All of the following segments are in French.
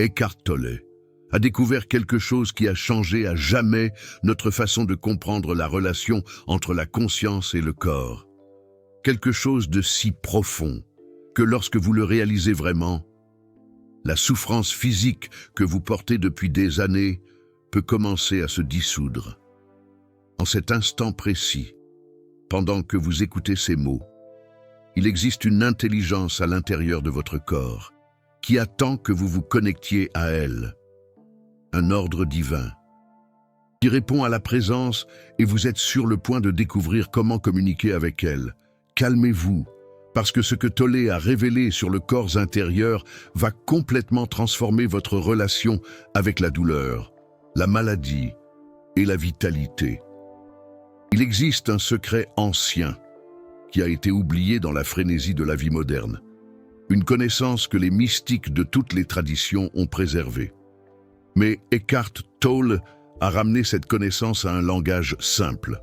Eckhart Tolle a découvert quelque chose qui a changé à jamais notre façon de comprendre la relation entre la conscience et le corps. Quelque chose de si profond que lorsque vous le réalisez vraiment, la souffrance physique que vous portez depuis des années peut commencer à se dissoudre. En cet instant précis, pendant que vous écoutez ces mots, il existe une intelligence à l'intérieur de votre corps qui attend que vous vous connectiez à elle. Un ordre divin qui répond à la présence et vous êtes sur le point de découvrir comment communiquer avec elle. Calmez-vous, parce que ce que Tolle a révélé sur le corps intérieur va complètement transformer votre relation avec la douleur, la maladie et la vitalité. Il existe un secret ancien qui a été oublié dans la frénésie de la vie moderne. Une connaissance que les mystiques de toutes les traditions ont préservée. Mais Eckhart Tolle a ramené cette connaissance à un langage simple,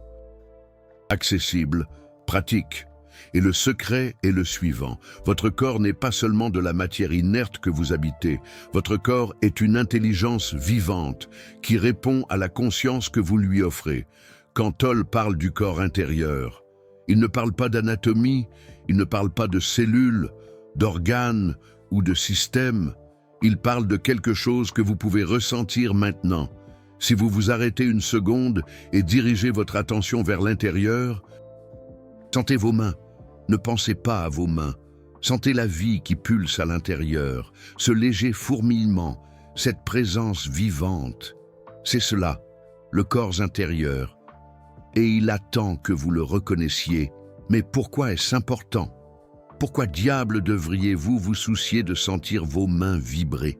accessible, pratique. Et le secret est le suivant. Votre corps n'est pas seulement de la matière inerte que vous habitez. Votre corps est une intelligence vivante qui répond à la conscience que vous lui offrez. Quand Tolle parle du corps intérieur, il ne parle pas d'anatomie, il ne parle pas de cellules, d'organes ou de systèmes. Il parle de quelque chose que vous pouvez ressentir maintenant. Si vous vous arrêtez une seconde et dirigez votre attention vers l'intérieur, sentez vos mains. Ne pensez pas à vos mains. Sentez la vie qui pulse à l'intérieur, ce léger fourmillement, cette présence vivante. C'est cela, le corps intérieur. Et il attend que vous le reconnaissiez. Mais pourquoi est-ce important? Pourquoi diable devriez-vous vous soucier de sentir vos mains vibrer?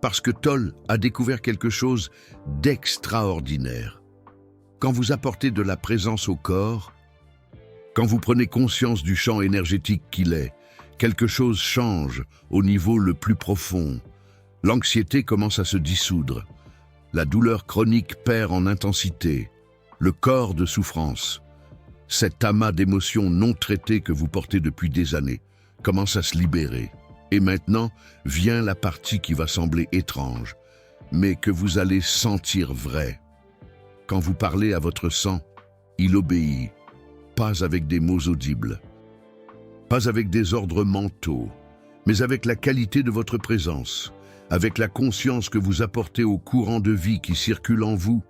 Parce que Tolle a découvert quelque chose d'extraordinaire. Quand vous apportez de la présence au corps, quand vous prenez conscience du champ énergétique qu'il est, quelque chose change au niveau le plus profond. L'anxiété commence à se dissoudre. La douleur chronique perd en intensité. Le corps de souffrance, cet amas d'émotions non traitées que vous portez depuis des années, commence à se libérer. Et maintenant vient la partie qui va sembler étrange, mais que vous allez sentir vrai. Quand vous parlez à votre sang, il obéit, pas avec des mots audibles, pas avec des ordres mentaux, mais avec la qualité de votre présence, avec la conscience que vous apportez au courant de vie qui circule en vous.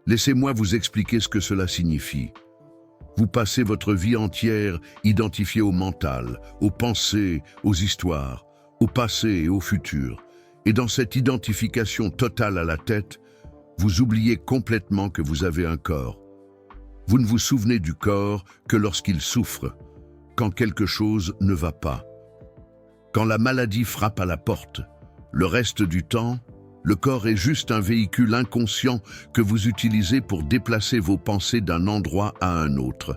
Laissez-moi vous expliquer ce que cela signifie. Vous passez votre vie entière identifiée au mental, aux pensées, aux histoires, au passé et au futur. Et dans cette identification totale à la tête, vous oubliez complètement que vous avez un corps. Vous ne vous souvenez du corps que lorsqu'il souffre, quand quelque chose ne va pas. Quand la maladie frappe à la porte, le reste du temps, le corps est juste un véhicule inconscient que vous utilisez pour déplacer vos pensées d'un endroit à un autre.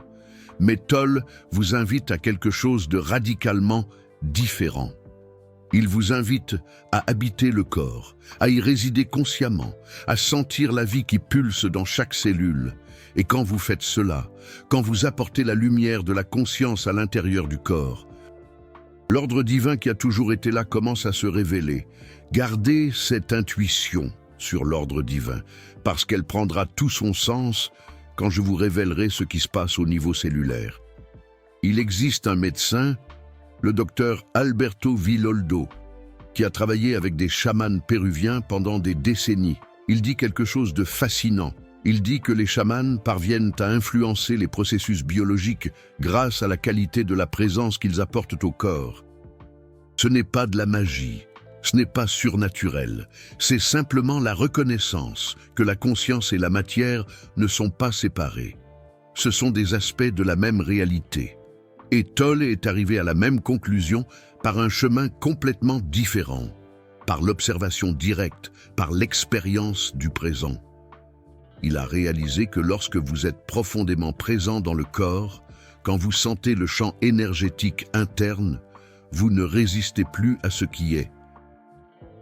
Mais Tolle vous invite à quelque chose de radicalement différent. Il vous invite à habiter le corps, à y résider consciemment, à sentir la vie qui pulse dans chaque cellule. Et quand vous faites cela, quand vous apportez la lumière de la conscience à l'intérieur du corps, l'ordre divin qui a toujours été là commence à se révéler. Gardez cette intuition sur l'ordre divin, parce qu'elle prendra tout son sens quand je vous révélerai ce qui se passe au niveau cellulaire. Il existe un médecin, le docteur Alberto Villoldo, qui a travaillé avec des chamans péruviens pendant des décennies. Il dit quelque chose de fascinant. Il dit que les chamans parviennent à influencer les processus biologiques grâce à la qualité de la présence qu'ils apportent au corps. Ce n'est pas de la magie, ce n'est pas surnaturel, c'est simplement la reconnaissance que la conscience et la matière ne sont pas séparées. Ce sont des aspects de la même réalité. Et Tolle est arrivé à la même conclusion par un chemin complètement différent, par l'observation directe, par l'expérience du présent. Il a réalisé que lorsque vous êtes profondément présent dans le corps, quand vous sentez le champ énergétique interne, vous ne résistez plus à ce qui est.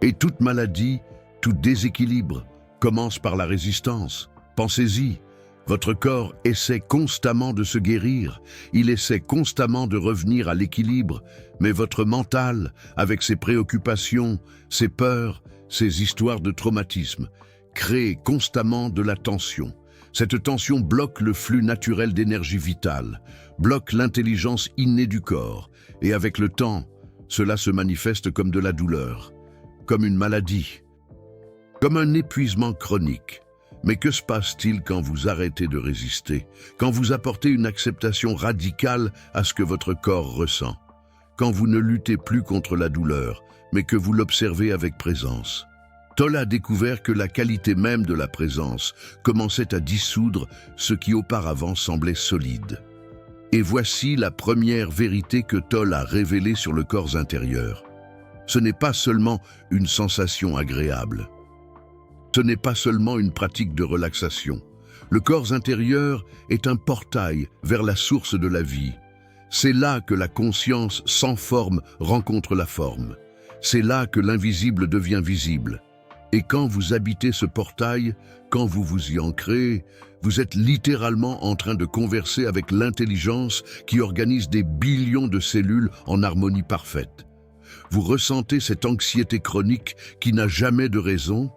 Et toute maladie, tout déséquilibre commence par la résistance. Pensez-y, Votre corps essaie constamment de se guérir, il essaie constamment de revenir à l'équilibre, mais votre mental, avec ses préoccupations, ses peurs, ses histoires de traumatisme, crée constamment de la tension. Cette tension bloque le flux naturel d'énergie vitale, bloque l'intelligence innée du corps, et avec le temps, cela se manifeste comme de la douleur, comme une maladie, comme un épuisement chronique. Mais que se passe-t-il quand vous arrêtez de résister, quand vous apportez une acceptation radicale à ce que votre corps ressent, quand vous ne luttez plus contre la douleur, mais que vous l'observez avec présence? Tolle a découvert que la qualité même de la présence commençait à dissoudre ce qui auparavant semblait solide. Et voici la première vérité que Tolle a révélée sur le corps intérieur. Ce n'est pas seulement une sensation agréable. Ce n'est pas seulement une pratique de relaxation. Le corps intérieur est un portail vers la source de la vie. C'est là que la conscience sans forme rencontre la forme. C'est là que l'invisible devient visible. Et quand vous habitez ce portail, quand vous vous y ancrez, vous êtes littéralement en train de converser avec l'intelligence qui organise des billions de cellules en harmonie parfaite. Vous ressentez cette anxiété chronique qui n'a jamais de raison.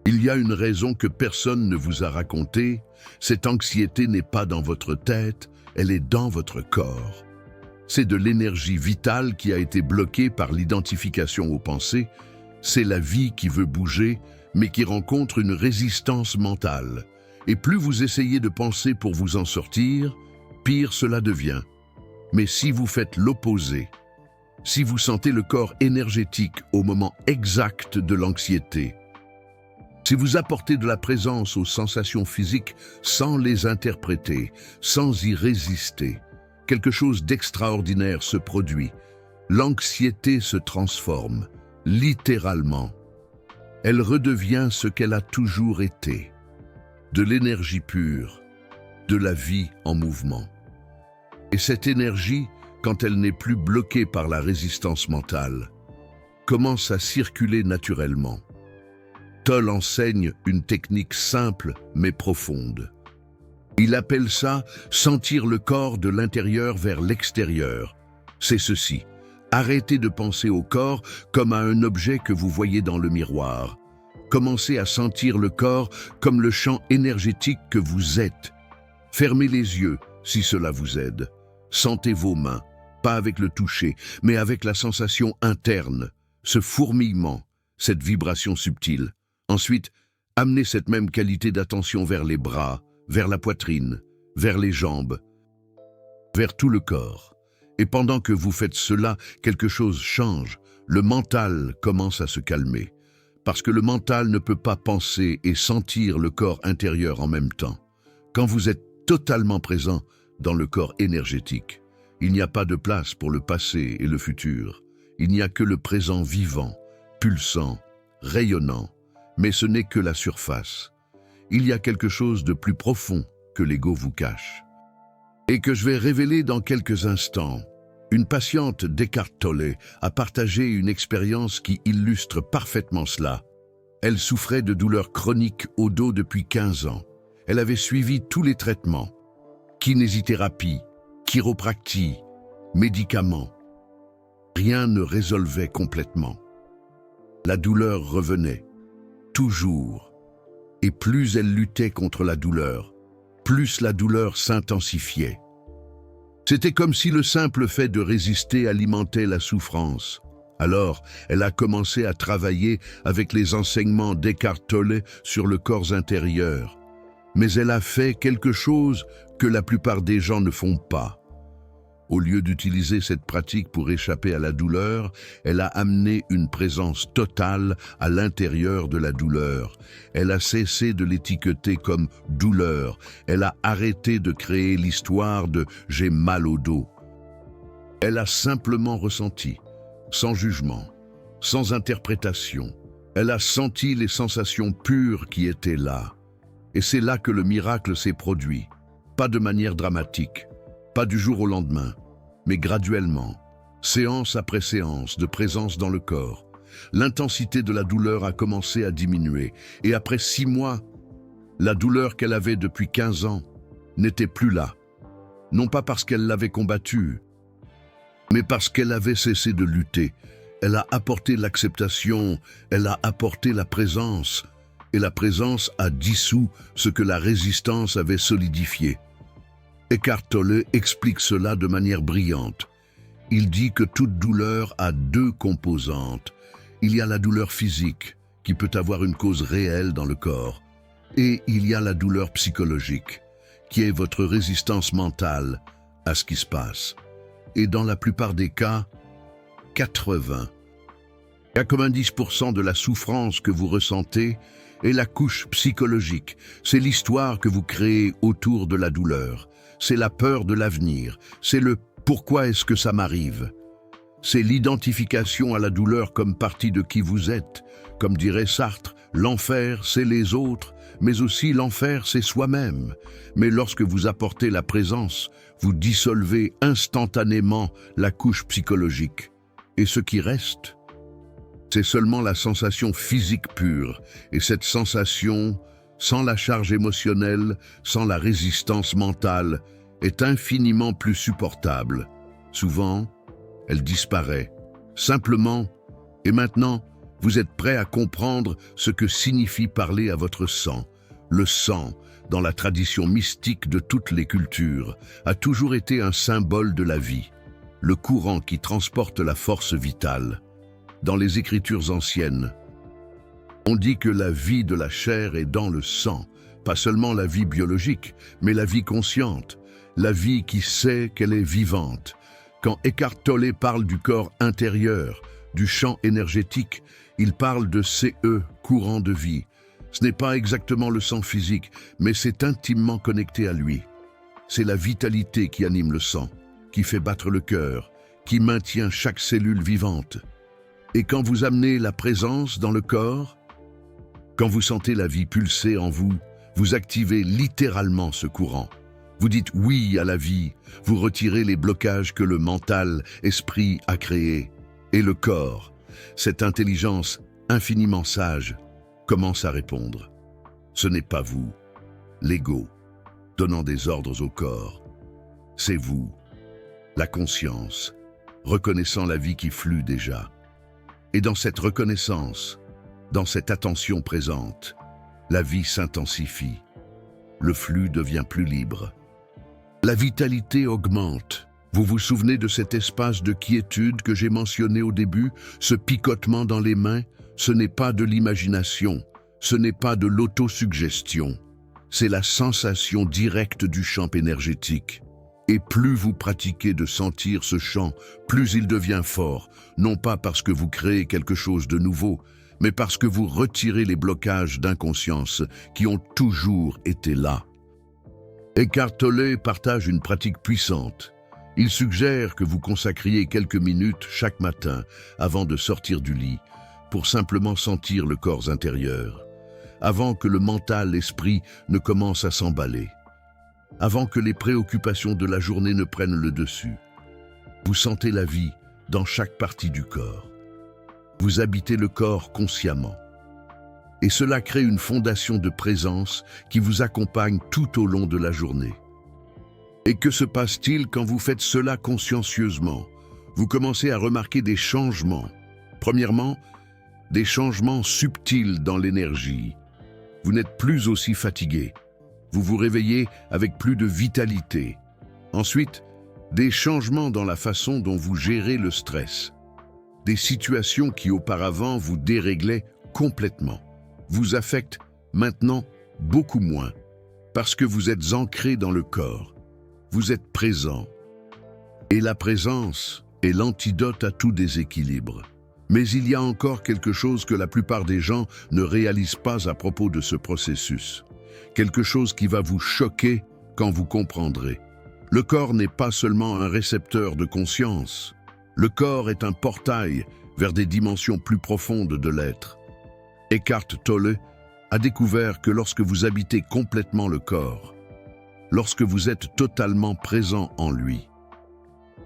Il y a une raison que personne ne vous a racontée. Cette anxiété n'est pas dans votre tête, elle est dans votre corps. C'est de l'énergie vitale qui a été bloquée par l'identification aux pensées. C'est la vie qui veut bouger, mais qui rencontre une résistance mentale. Et plus vous essayez de penser pour vous en sortir, pire cela devient. Mais si vous faites l'opposé, si vous sentez le corps énergétique au moment exact de l'anxiété, si vous apportez de la présence aux sensations physiques sans les interpréter, sans y résister, quelque chose d'extraordinaire se produit. L'anxiété se transforme, littéralement. Elle redevient ce qu'elle a toujours été. De l'énergie pure, de la vie en mouvement. Et cette énergie, quand elle n'est plus bloquée par la résistance mentale, commence à circuler naturellement. Tolle enseigne une technique simple mais profonde. Il appelle ça « sentir le corps de l'intérieur vers l'extérieur ». C'est ceci, arrêtez de penser au corps comme à un objet que vous voyez dans le miroir. Commencez à sentir le corps comme le champ énergétique que vous êtes. Fermez les yeux si cela vous aide. Sentez vos mains, pas avec le toucher, mais avec la sensation interne, ce fourmillement, cette vibration subtile. Ensuite, amenez cette même qualité d'attention vers les bras, vers la poitrine, vers les jambes, vers tout le corps. Et pendant que vous faites cela, quelque chose change. Le mental commence à se calmer. Parce que le mental ne peut pas penser et sentir le corps intérieur en même temps. Quand vous êtes totalement présent dans le corps énergétique, il n'y a pas de place pour le passé et le futur. Il n'y a que le présent vivant, pulsant, rayonnant. Mais ce n'est que la surface. Il y a quelque chose de plus profond que l'ego vous cache. Et que je vais révéler dans quelques instants. Une patiente d'Eckhart Tolle a partagé une expérience qui illustre parfaitement cela. Elle souffrait de douleurs chroniques au dos depuis 15 ans. Elle avait suivi tous les traitements. Kinésithérapie, chiropractie, médicaments. Rien ne résolvait complètement. La douleur revenait. Toujours. Et plus elle luttait contre la douleur, plus la douleur s'intensifiait. C'était comme si le simple fait de résister alimentait la souffrance. Alors, elle a commencé à travailler avec les enseignements d'Eckhart Tolle sur le corps intérieur. Mais elle a fait quelque chose que la plupart des gens ne font pas. Au lieu d'utiliser cette pratique pour échapper à la douleur, elle a amené une présence totale à l'intérieur de la douleur. Elle a cessé de l'étiqueter comme douleur. Elle a arrêté de créer l'histoire de « j'ai mal au dos ». Elle a simplement ressenti, sans jugement, sans interprétation. Elle a senti les sensations pures qui étaient là. Et c'est là que le miracle s'est produit. Pas de manière dramatique. Pas du jour au lendemain, mais graduellement, séance après séance de présence dans le corps. L'intensité de la douleur a commencé à diminuer et après 6 mois, La douleur qu'elle avait depuis 15 ans n'était plus là. Non pas parce qu'elle l'avait combattue, mais parce qu'elle avait cessé de lutter. Elle a apporté l'acceptation, elle a apporté la présence, et la présence a dissous ce que la résistance avait solidifié. Eckhart Tolle explique cela de manière brillante. Il dit que toute douleur a deux composantes. Il y a la douleur physique, qui peut avoir une cause réelle dans le corps, et il y a la douleur psychologique, qui est votre résistance mentale à ce qui se passe. Et dans la plupart des cas, 90% de la souffrance que vous ressentez est la couche psychologique. C'est l'histoire que vous créez autour de la douleur. C'est la peur de l'avenir. C'est le « pourquoi est-ce que ça m'arrive ?» C'est l'identification à la douleur comme partie de qui vous êtes. Comme dirait Sartre, l'enfer, c'est les autres, mais aussi l'enfer, c'est soi-même. Mais lorsque vous apportez la présence, vous dissolvez instantanément la couche psychologique. Et ce qui reste, c'est seulement la sensation physique pure. Et cette sensation, sans la charge émotionnelle, sans la résistance mentale, est infiniment plus supportable. Souvent, elle disparaît. Simplement, et maintenant, vous êtes prêt à comprendre ce que signifie parler à votre sang. Le sang, dans la tradition mystique de toutes les cultures, a toujours été un symbole de la vie, le courant qui transporte la force vitale. Dans les Écritures anciennes, on dit que la vie de la chair est dans le sang, pas seulement la vie biologique, mais la vie consciente, la vie qui sait qu'elle est vivante. Quand Eckhart Tolle parle du corps intérieur, du champ énergétique, il parle de CE, courant de vie. Ce n'est pas exactement le sang physique, mais c'est intimement connecté à lui. C'est la vitalité qui anime le sang, qui fait battre le cœur, qui maintient chaque cellule vivante. Et quand vous amenez la présence dans le corps, quand vous sentez la vie pulser en vous, vous activez littéralement ce courant. Vous dites oui à la vie, vous retirez les blocages que le mental, esprit a créés. Et le corps, cette intelligence infiniment sage, commence à répondre. Ce n'est pas vous, l'ego, donnant des ordres au corps. C'est vous, la conscience, reconnaissant la vie qui flue déjà. Et dans cette reconnaissance, dans cette attention présente, la vie s'intensifie. Le flux devient plus libre. La vitalité augmente. Vous vous souvenez de cet espace de quiétude que j'ai mentionné au début, ce picotement dans les mains? Ce n'est pas de l'imagination, ce n'est pas de l'autosuggestion. C'est la sensation directe du champ énergétique. Et plus vous pratiquez de sentir ce champ, plus il devient fort, non pas parce que vous créez quelque chose de nouveau, mais parce que vous retirez les blocages d'inconscience qui ont toujours été là. Eckhart Tolle partage une pratique puissante. Il suggère que vous consacriez quelques minutes chaque matin avant de sortir du lit pour simplement sentir le corps intérieur, avant que le mental, l'esprit ne commence à s'emballer, avant que les préoccupations de la journée ne prennent le dessus. Vous sentez la vie dans chaque partie du corps. Vous habitez le corps consciemment. Et cela crée une fondation de présence qui vous accompagne tout au long de la journée. Et que se passe-t-il quand vous faites cela consciencieusement? Vous commencez à remarquer des changements. Premièrement, des changements subtils dans l'énergie. Vous n'êtes plus aussi fatigué. Vous vous réveillez avec plus de vitalité. Ensuite, des changements dans la façon dont vous gérez le stress. Des situations qui auparavant vous déréglaient complètement vous affectent maintenant beaucoup moins parce que vous êtes ancré dans le corps. Vous êtes présent. Et la présence est l'antidote à tout déséquilibre. Mais il y a encore quelque chose que la plupart des gens ne réalisent pas à propos de ce processus. Quelque chose qui va vous choquer quand vous comprendrez. Le corps n'est pas seulement un récepteur de conscience. Le corps est un portail vers des dimensions plus profondes de l'être. Eckhart Tolle a découvert que lorsque vous habitez complètement le corps, lorsque vous êtes totalement présent en lui,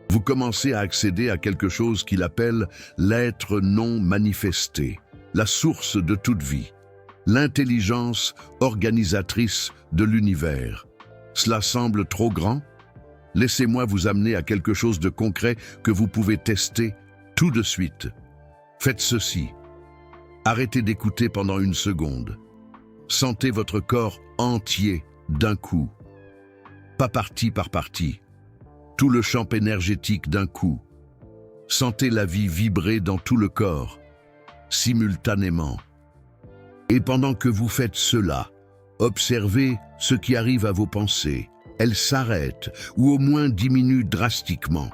vous commencez à accéder à quelque chose qu'il appelle l'être non manifesté, la source de toute vie, l'intelligence organisatrice de l'univers. Cela semble trop grand? Laissez-moi vous amener à quelque chose de concret que vous pouvez tester tout de suite. Faites ceci. Arrêtez d'écouter pendant une seconde. Sentez votre corps entier d'un coup. Pas partie par partie. Tout le champ énergétique d'un coup. Sentez la vie vibrer dans tout le corps, simultanément. Et pendant que vous faites cela, observez ce qui arrive à vos pensées. Elles s'arrêtent ou au moins diminuent drastiquement,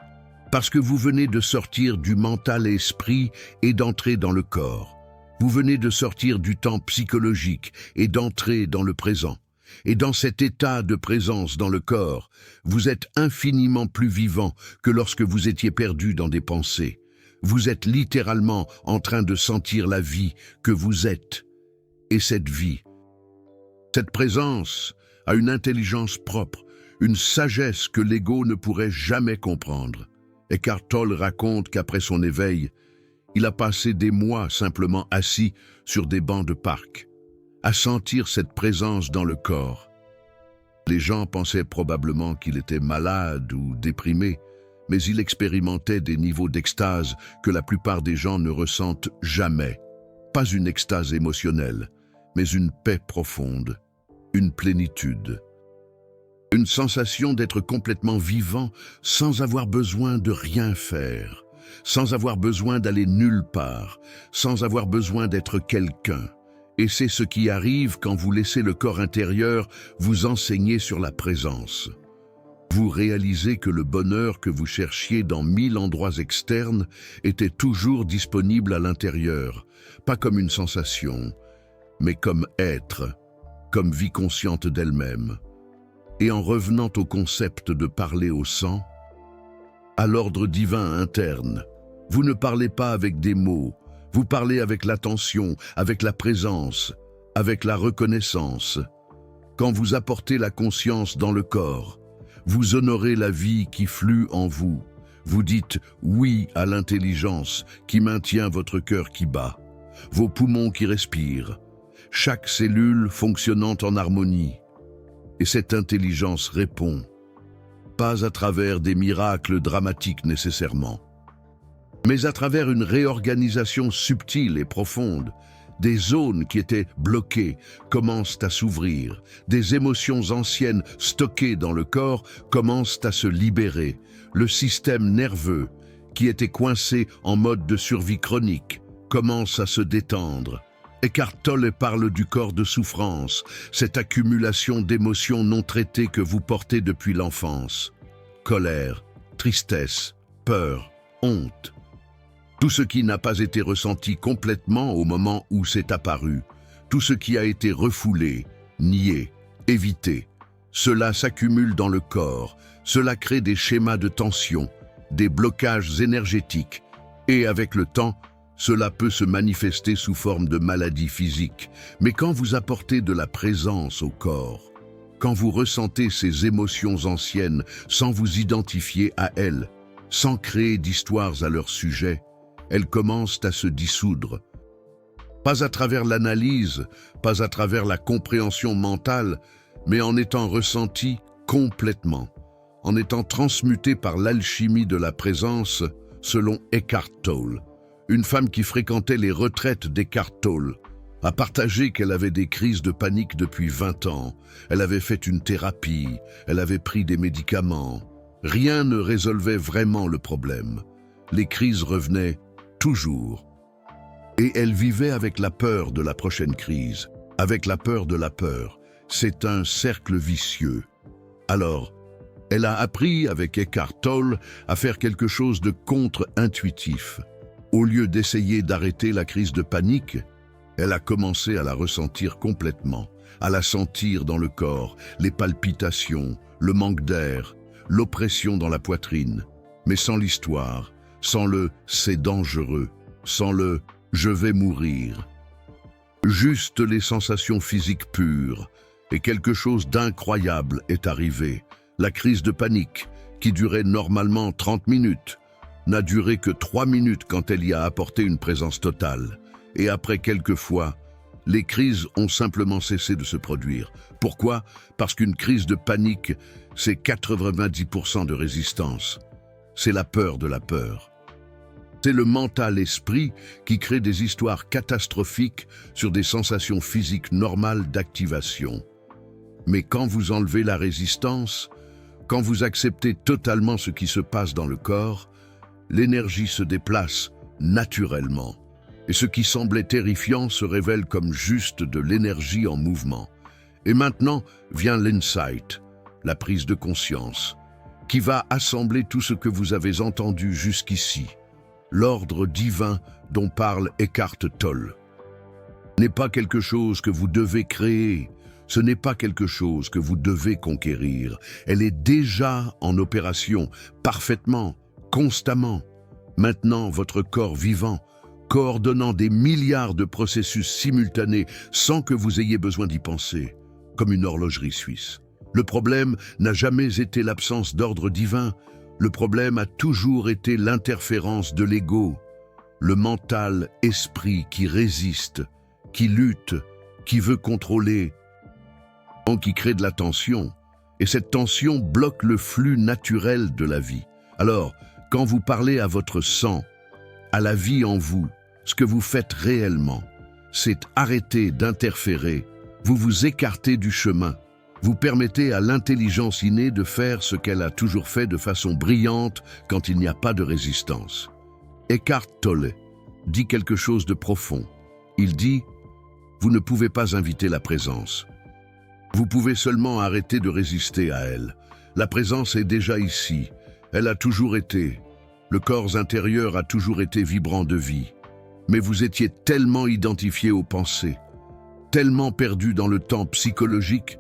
parce que vous venez de sortir du mental esprit et d'entrer dans le corps. Vous venez de sortir du temps psychologique et d'entrer dans le présent. Et dans cet état de présence dans le corps, vous êtes infiniment plus vivant que lorsque vous étiez perdu dans des pensées. Vous êtes littéralement en train de sentir la vie que vous êtes. Et cette vie, cette présence a une intelligence propre, une sagesse que l'ego ne pourrait jamais comprendre. Eckhart Tolle raconte qu'après son éveil, il a passé des mois simplement assis sur des bancs de parc, à sentir cette présence dans le corps. Les gens pensaient probablement qu'il était malade ou déprimé, mais il expérimentait des niveaux d'extase que la plupart des gens ne ressentent jamais. Pas une extase émotionnelle, mais une paix profonde, une plénitude. Une sensation d'être complètement vivant sans avoir besoin de rien faire, sans avoir besoin d'aller nulle part, sans avoir besoin d'être quelqu'un. Et c'est ce qui arrive quand vous laissez le corps intérieur vous enseigner sur la présence. Vous réalisez que le bonheur que vous cherchiez dans 1000 endroits externes était toujours disponible à l'intérieur, pas comme une sensation, mais comme être, comme vie consciente d'elle-même. Et en revenant au concept de parler au sang, à l'ordre divin interne, vous ne parlez pas avec des mots, vous parlez avec l'attention, avec la présence, avec la reconnaissance. Quand vous apportez la conscience dans le corps, vous honorez la vie qui flue en vous. Vous dites oui à l'intelligence qui maintient votre cœur qui bat, vos poumons qui respirent, chaque cellule fonctionnant en harmonie. Et cette intelligence répond, pas à travers des miracles dramatiques nécessairement, mais à travers une réorganisation subtile et profonde. Des zones qui étaient bloquées commencent à s'ouvrir, des émotions anciennes stockées dans le corps commencent à se libérer. Le système nerveux, qui était coincé en mode de survie chronique, commence à se détendre. Eckhart Tolle parle du corps de souffrance, cette accumulation d'émotions non traitées que vous portez depuis l'enfance. Colère, tristesse, peur, honte. Tout ce qui n'a pas été ressenti complètement au moment où c'est apparu, tout ce qui a été refoulé, nié, évité, cela s'accumule dans le corps, cela crée des schémas de tension, des blocages énergétiques, et avec le temps, cela peut se manifester sous forme de maladies physiques. Mais quand vous apportez de la présence au corps, quand vous ressentez ces émotions anciennes sans vous identifier à elles, sans créer d'histoires à leur sujet, elles commencent à se dissoudre. Pas à travers l'analyse, pas à travers la compréhension mentale, mais en étant ressenties complètement, en étant transmutées par l'alchimie de la présence, selon Eckhart Tolle. Une femme qui fréquentait les retraites d'Eckhart Tolle a partagé qu'elle avait des crises de panique depuis 20 ans. Elle avait fait une thérapie, elle avait pris des médicaments. Rien ne résolvait vraiment le problème. Les crises revenaient toujours. Et elle vivait avec la peur de la prochaine crise, avec la peur de la peur. C'est un cercle vicieux. Alors, elle a appris avec Eckhart Tolle à faire quelque chose de contre-intuitif. Au lieu d'essayer d'arrêter la crise de panique, elle a commencé à la ressentir complètement, à la sentir dans le corps, les palpitations, le manque d'air, l'oppression dans la poitrine, mais sans l'histoire, sans le « c'est dangereux », sans le « je vais mourir ». Juste les sensations physiques pures, et quelque chose d'incroyable est arrivé. La crise de panique, qui durait normalement 30 minutes, n'a duré que 3 minutes quand elle y a apporté une présence totale. Et après quelques fois, Les crises ont simplement cessé de se produire. Pourquoi? Parce qu'une crise de panique, c'est 90% de résistance. C'est la peur de la peur. C'est le mental-esprit qui crée des histoires catastrophiques sur des sensations physiques normales d'activation. Mais quand vous enlevez la résistance, quand vous acceptez totalement ce qui se passe dans le corps, l'énergie se déplace naturellement. Et ce qui semblait terrifiant se révèle comme juste de l'énergie en mouvement. Et maintenant vient l'insight, la prise de conscience, qui va assembler tout ce que vous avez entendu jusqu'ici. L'ordre divin dont parle Eckhart Tolle n'est pas quelque chose que vous devez créer, ce n'est pas quelque chose que vous devez conquérir. Elle est déjà en opération, parfaitement, constamment. Maintenant, votre corps vivant, coordonnant des milliards de processus simultanés sans que vous ayez besoin d'y penser, comme une horlogerie suisse. Le problème n'a jamais été l'absence d'ordre divin, le problème a toujours été l'interférence de l'ego, le mental esprit qui résiste, qui lutte, qui veut contrôler, qui crée de la tension, et cette tension bloque le flux naturel de la vie. Alors, quand vous parlez à votre sang, à la vie en vous, ce que vous faites réellement, c'est arrêter d'interférer, vous vous écartez du chemin, vous permettez à l'intelligence innée de faire ce qu'elle a toujours fait de façon brillante quand il n'y a pas de résistance. Eckhart Tolle dit quelque chose de profond. Il dit « Vous ne pouvez pas inviter la présence. Vous pouvez seulement arrêter de résister à elle. La présence est déjà ici. Elle a toujours été. Le corps intérieur a toujours été vibrant de vie. Mais vous étiez tellement identifié aux pensées, tellement perdu dans le temps psychologique,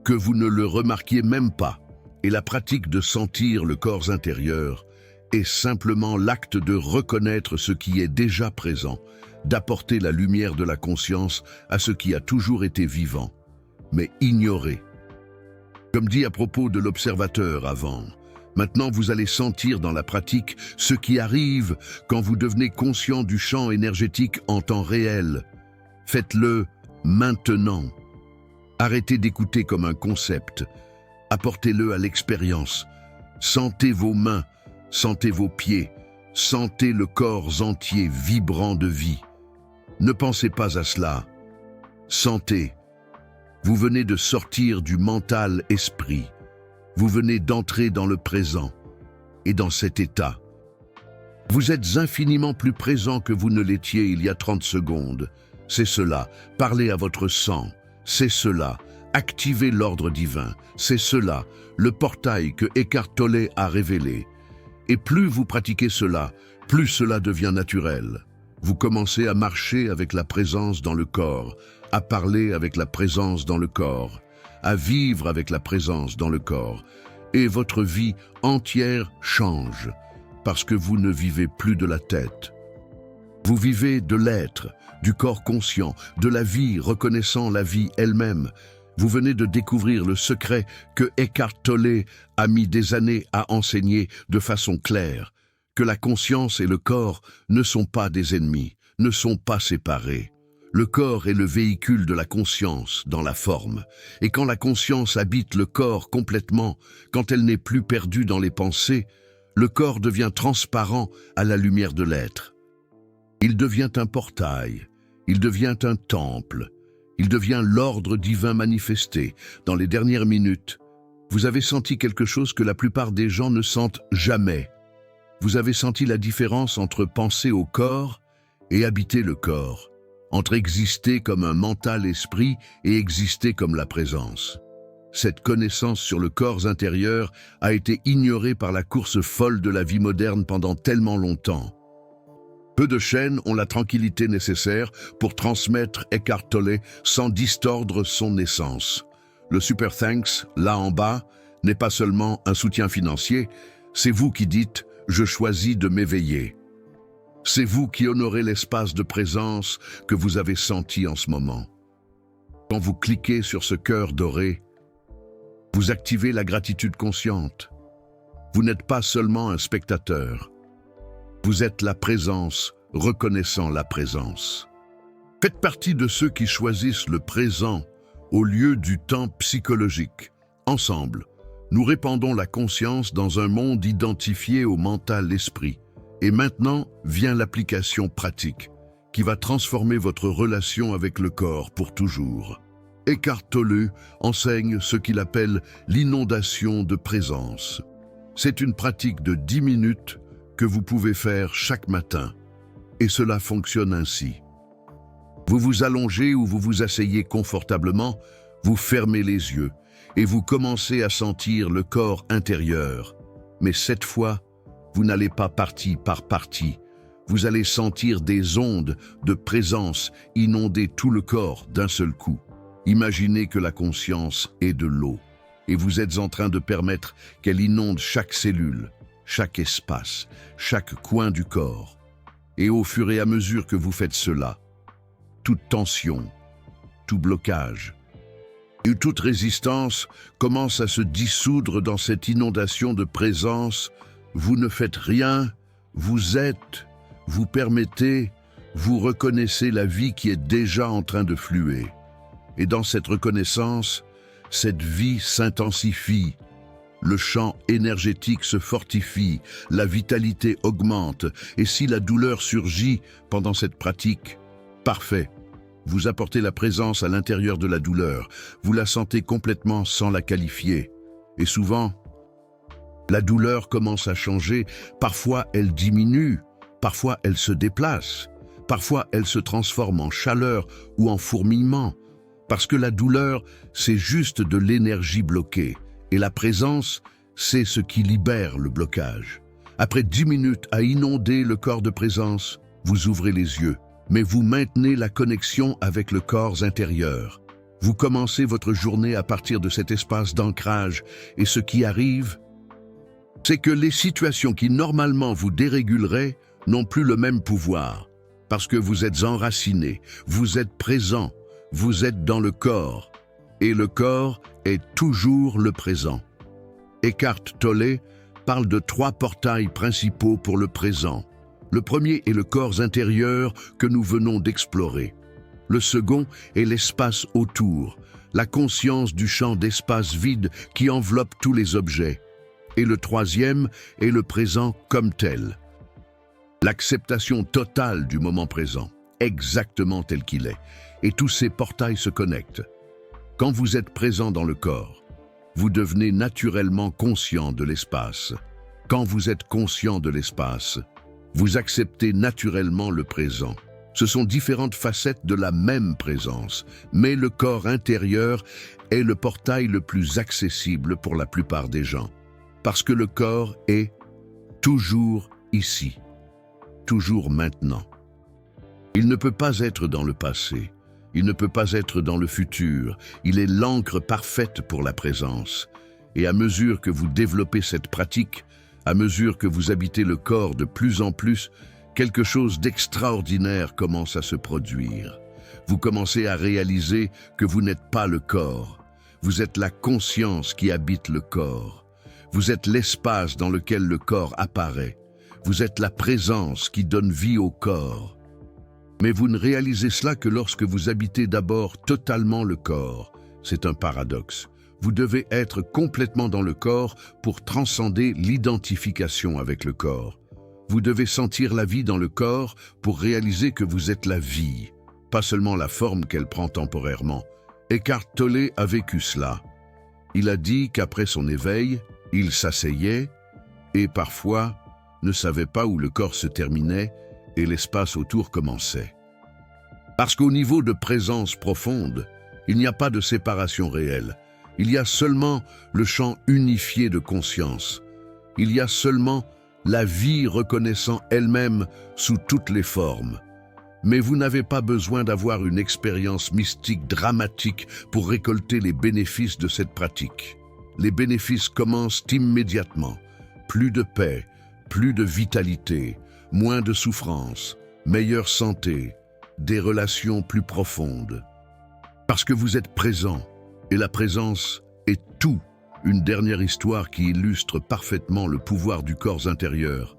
que vous ne le remarquiez même pas. Et la pratique de sentir le corps intérieur est simplement l'acte de reconnaître ce qui est déjà présent, d'apporter la lumière de la conscience à ce qui a toujours été vivant, mais ignoré. Comme dit à propos de l'observateur avant, maintenant vous allez sentir dans la pratique ce qui arrive quand vous devenez conscient du champ énergétique en temps réel. Faites-le maintenant. Arrêtez d'écouter comme un concept. Apportez-le à l'expérience. Sentez vos mains, sentez vos pieds, sentez le corps entier vibrant de vie. Ne pensez pas à cela. Sentez. Vous venez de sortir du mental esprit. Vous venez d'entrer dans le présent. Et dans cet état, vous êtes infiniment plus présent que vous ne l'étiez il y a 30 secondes. C'est cela. Parlez à votre sang. C'est cela. Activez l'ordre divin. C'est cela, le portail que Eckhart Tolle a révélé. Et plus vous pratiquez cela, plus cela devient naturel. Vous commencez à marcher avec la présence dans le corps, à parler avec la présence dans le corps, à vivre avec la présence dans le corps. Et votre vie entière change, parce que vous ne vivez plus de la tête. Vous vivez de l'être, du corps conscient, de la vie reconnaissant la vie elle-même. Vous venez de découvrir le secret que Eckhart Tolle a mis des années à enseigner de façon claire, que la conscience et le corps ne sont pas des ennemis, ne sont pas séparés. Le corps est le véhicule de la conscience dans la forme. Et quand la conscience habite le corps complètement, quand elle n'est plus perdue dans les pensées, le corps devient transparent à la lumière de l'être. Il devient un portail, il devient un temple, il devient l'ordre divin manifesté. Dans les dernières minutes, vous avez senti quelque chose que la plupart des gens ne sentent jamais. Vous avez senti la différence entre penser au corps et habiter le corps, entre exister comme un mental esprit et exister comme la présence. Cette connaissance sur le corps intérieur a été ignorée par la course folle de la vie moderne pendant tellement longtemps. Peu de chaînes ont la tranquillité nécessaire pour transmettre Eckhart Tolle sans distordre son essence. Le Super Thanks, là en bas, n'est pas seulement un soutien financier, c'est vous qui dites « je choisis de m'éveiller ». C'est vous qui honorez l'espace de présence que vous avez senti en ce moment. Quand vous cliquez sur ce cœur doré, vous activez la gratitude consciente. Vous n'êtes pas seulement un spectateur. Vous êtes la présence, reconnaissant la présence. Faites partie de ceux qui choisissent le présent au lieu du temps psychologique. Ensemble, nous répandons la conscience dans un monde identifié au mental-esprit. Et maintenant vient l'application pratique, qui va transformer votre relation avec le corps pour toujours. Eckhart Tolle enseigne ce qu'il appelle l'inondation de présence. C'est une pratique de 10 minutes que vous pouvez faire chaque matin. Et cela fonctionne ainsi. Vous vous allongez ou vous vous asseyez confortablement, vous fermez les yeux et vous commencez à sentir le corps intérieur. Mais cette fois, vous n'allez pas partie par partie. Vous allez sentir des ondes de présence inonder tout le corps d'un seul coup. Imaginez que la conscience est de l'eau et vous êtes en train de permettre qu'elle inonde chaque cellule, chaque espace, chaque coin du corps. Et au fur et à mesure que vous faites cela, toute tension, tout blocage et toute résistance commence à se dissoudre dans cette inondation de présence. Vous ne faites rien, vous êtes, vous permettez, vous reconnaissez la vie qui est déjà en train de fluer. Et dans cette reconnaissance, cette vie s'intensifie, le champ énergétique se fortifie, la vitalité augmente. Et si la douleur surgit pendant cette pratique, parfait. Vous apportez la présence à l'intérieur de la douleur. Vous la sentez complètement sans la qualifier. Et souvent, la douleur commence à changer. Parfois, elle diminue. Parfois, elle se déplace. Parfois, elle se transforme en chaleur ou en fourmillement. Parce que la douleur, c'est juste de l'énergie bloquée. Et la présence, c'est ce qui libère le blocage. Après 10 minutes à inonder le corps de présence, vous ouvrez les yeux. Mais vous maintenez la connexion avec le corps intérieur. Vous commencez votre journée à partir de cet espace d'ancrage et ce qui arrive, c'est que les situations qui normalement vous déréguleraient n'ont plus le même pouvoir parce que vous êtes enraciné, vous êtes présent, vous êtes dans le corps et le corps est toujours le présent. Eckhart Tolle parle de 3 portails principaux pour le présent. Le premier est le corps intérieur que nous venons d'explorer. Le second est l'espace autour, la conscience du champ d'espace vide qui enveloppe tous les objets. Et le troisième est le présent comme tel. L'acceptation totale du moment présent, exactement tel qu'il est. Et tous ces portails se connectent. Quand vous êtes présent dans le corps, vous devenez naturellement conscient de l'espace. Quand vous êtes conscient de l'espace, vous acceptez naturellement le présent. Ce sont différentes facettes de la même présence, mais le corps intérieur est le portail le plus accessible pour la plupart des gens. Parce que le corps est toujours ici, toujours maintenant. Il ne peut pas être dans le passé, il ne peut pas être dans le futur, il est l'encre parfaite pour la présence. Et à mesure que vous développez cette pratique, à mesure que vous habitez le corps de plus en plus, quelque chose d'extraordinaire commence à se produire. Vous commencez à réaliser que vous n'êtes pas le corps. Vous êtes la conscience qui habite le corps. Vous êtes l'espace dans lequel le corps apparaît. Vous êtes la présence qui donne vie au corps. Mais vous ne réalisez cela que lorsque vous habitez d'abord totalement le corps. C'est un paradoxe. Vous devez être complètement dans le corps pour transcender l'identification avec le corps. Vous devez sentir la vie dans le corps pour réaliser que vous êtes la vie, pas seulement la forme qu'elle prend temporairement. Eckhart Tolle a vécu cela. Il a dit qu'après son éveil, il s'asseyait et parfois ne savait pas où le corps se terminait et l'espace autour commençait. Parce qu'au niveau de présence profonde, il n'y a pas de séparation réelle. Il y a seulement le champ unifié de conscience. Il y a seulement la vie reconnaissant elle-même sous toutes les formes. Mais vous n'avez pas besoin d'avoir une expérience mystique dramatique pour récolter les bénéfices de cette pratique. Les bénéfices commencent immédiatement. Plus de paix, plus de vitalité, moins de souffrance, meilleure santé, des relations plus profondes. Parce que vous êtes présent. Et la présence est tout. Une dernière histoire qui illustre parfaitement le pouvoir du corps intérieur.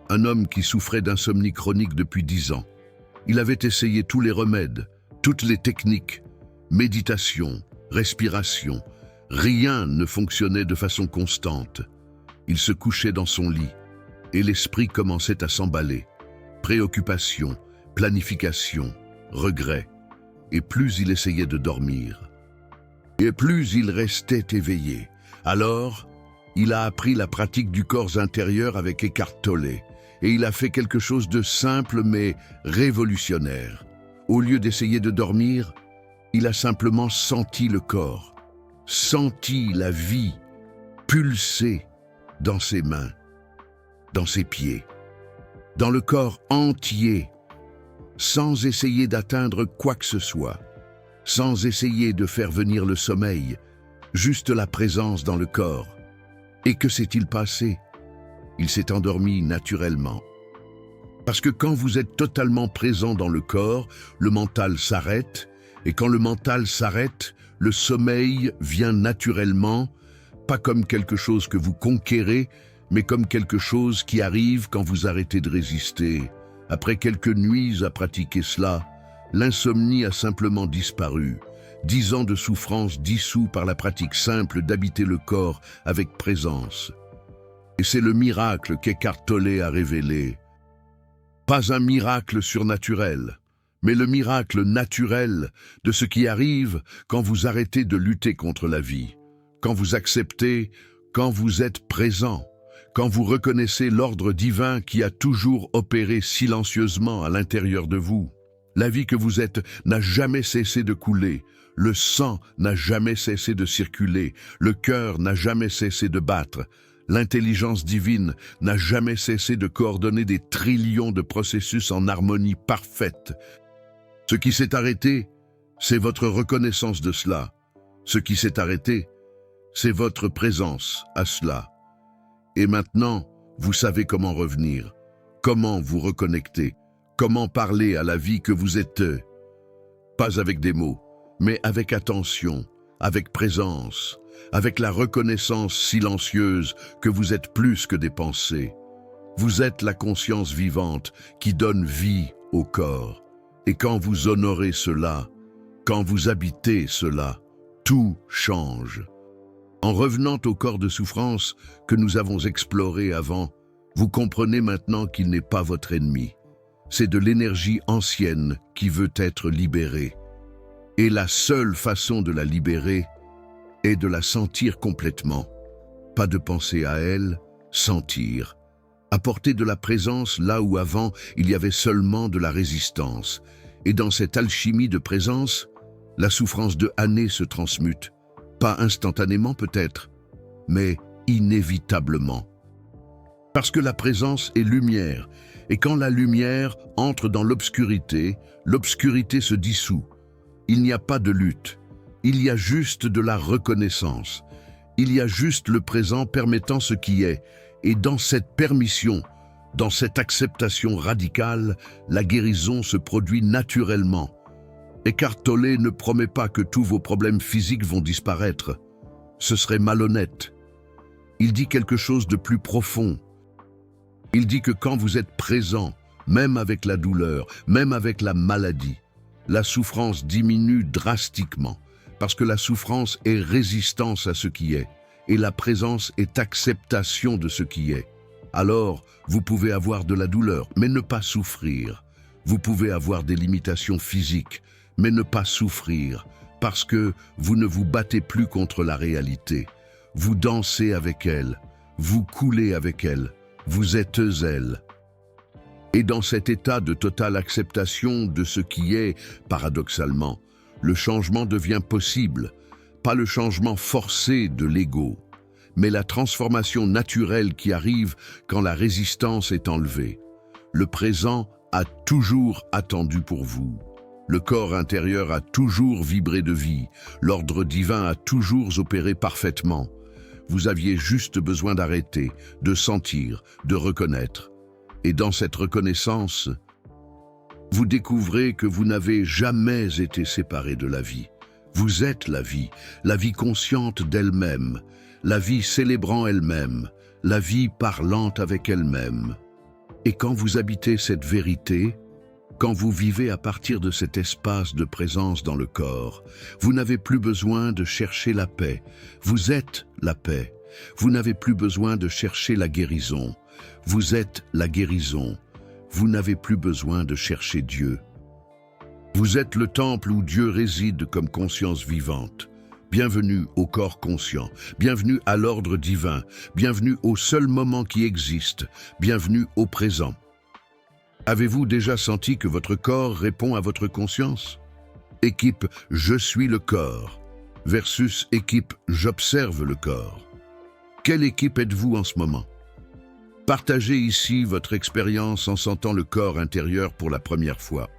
Un homme qui souffrait d'insomnie chronique depuis 10 ans. Il avait essayé tous les remèdes, toutes les techniques, méditation, respiration. Rien ne fonctionnait de façon constante. Il se couchait dans son lit et l'esprit commençait à s'emballer. Préoccupation, planification, regret. Et plus il essayait de dormir, et plus il restait éveillé. Alors, il a appris la pratique du corps intérieur avec Eckhart Tolle, et il a fait quelque chose de simple mais révolutionnaire. Au lieu d'essayer de dormir, il a simplement senti le corps, senti la vie pulser dans ses mains, dans ses pieds, dans le corps entier, sans essayer d'atteindre quoi que ce soit, sans essayer de faire venir le sommeil, juste la présence dans le corps. Et que s'est-il passé? Il s'est endormi naturellement. Parce que quand vous êtes totalement présent dans le corps, le mental s'arrête, et quand le mental s'arrête, le sommeil vient naturellement, pas comme quelque chose que vous conquérez, mais comme quelque chose qui arrive quand vous arrêtez de résister. Après quelques nuits à pratiquer cela, l'insomnie a simplement disparu. 10 ans de souffrance dissous par la pratique simple d'habiter le corps avec présence. Et c'est le miracle qu'Eckhart Tolle a révélé. Pas un miracle surnaturel, mais le miracle naturel de ce qui arrive quand vous arrêtez de lutter contre la vie, quand vous acceptez, quand vous êtes présent, quand vous reconnaissez l'ordre divin qui a toujours opéré silencieusement à l'intérieur de vous. La vie que vous êtes n'a jamais cessé de couler, le sang n'a jamais cessé de circuler, le cœur n'a jamais cessé de battre, l'intelligence divine n'a jamais cessé de coordonner des trillions de processus en harmonie parfaite. Ce qui s'est arrêté, c'est votre reconnaissance de cela. Ce qui s'est arrêté, c'est votre présence à cela. Et maintenant, vous savez comment revenir, comment vous reconnecter, comment parler à la vie que vous êtes. Pas avec des mots, mais avec attention, avec présence, avec la reconnaissance silencieuse que vous êtes plus que des pensées. Vous êtes la conscience vivante qui donne vie au corps. Et quand vous honorez cela, quand vous habitez cela, tout change. En revenant au corps de souffrance que nous avons exploré avant, vous comprenez maintenant qu'il n'est pas votre ennemi. C'est de l'énergie ancienne qui veut être libérée. Et la seule façon de la libérer est de la sentir complètement. Pas de penser à elle, sentir. Apporter de la présence là où avant il y avait seulement de la résistance. Et dans cette alchimie de présence, la souffrance de années se transmute. Pas instantanément peut-être, mais inévitablement. Parce que la présence est lumière, et quand la lumière entre dans l'obscurité, l'obscurité se dissout. Il n'y a pas de lutte, il y a juste de la reconnaissance. Il y a juste le présent permettant ce qui est, et dans cette permission, dans cette acceptation radicale, la guérison se produit naturellement. Eckhart Tolle ne promet pas que tous vos problèmes physiques vont disparaître. Ce serait malhonnête. Il dit quelque chose de plus profond. Il dit que quand vous êtes présent, même avec la douleur, même avec la maladie, la souffrance diminue drastiquement, parce que la souffrance est résistance à ce qui est, et la présence est acceptation de ce qui est. Alors, vous pouvez avoir de la douleur, mais ne pas souffrir. Vous pouvez avoir des limitations physiques, mais ne pas souffrir, parce que vous ne vous battez plus contre la réalité. Vous dansez avec elle, vous coulez avec elle, vous êtes elle. Et dans cet état de totale acceptation de ce qui est, paradoxalement, le changement devient possible, pas le changement forcé de l'ego, mais la transformation naturelle qui arrive quand la résistance est enlevée. Le présent a toujours attendu pour vous. Le corps intérieur a toujours vibré de vie, l'ordre divin a toujours opéré parfaitement. Vous aviez juste besoin d'arrêter, de sentir, de reconnaître. Et dans cette reconnaissance, vous découvrez que vous n'avez jamais été séparé de la vie. Vous êtes la vie consciente d'elle-même, la vie célébrant elle-même, la vie parlant avec elle-même. Et quand vous habitez cette vérité, Quand vous vivez à partir de cet espace de présence dans le corps, vous n'avez plus besoin de chercher la paix. Vous êtes la paix. Vous n'avez plus besoin de chercher la guérison. Vous êtes la guérison. Vous n'avez plus besoin de chercher Dieu. Vous êtes le temple où Dieu réside comme conscience vivante. Bienvenue au corps conscient, bienvenue à l'ordre divin, bienvenue au seul moment qui existe, bienvenue au présent. Avez-vous déjà senti que votre corps répond à votre conscience? Équipe « Je suis le corps » versus équipe « J'observe le corps ». Quelle équipe êtes-vous en ce moment? Partagez ici votre expérience en sentant le corps intérieur pour la première fois.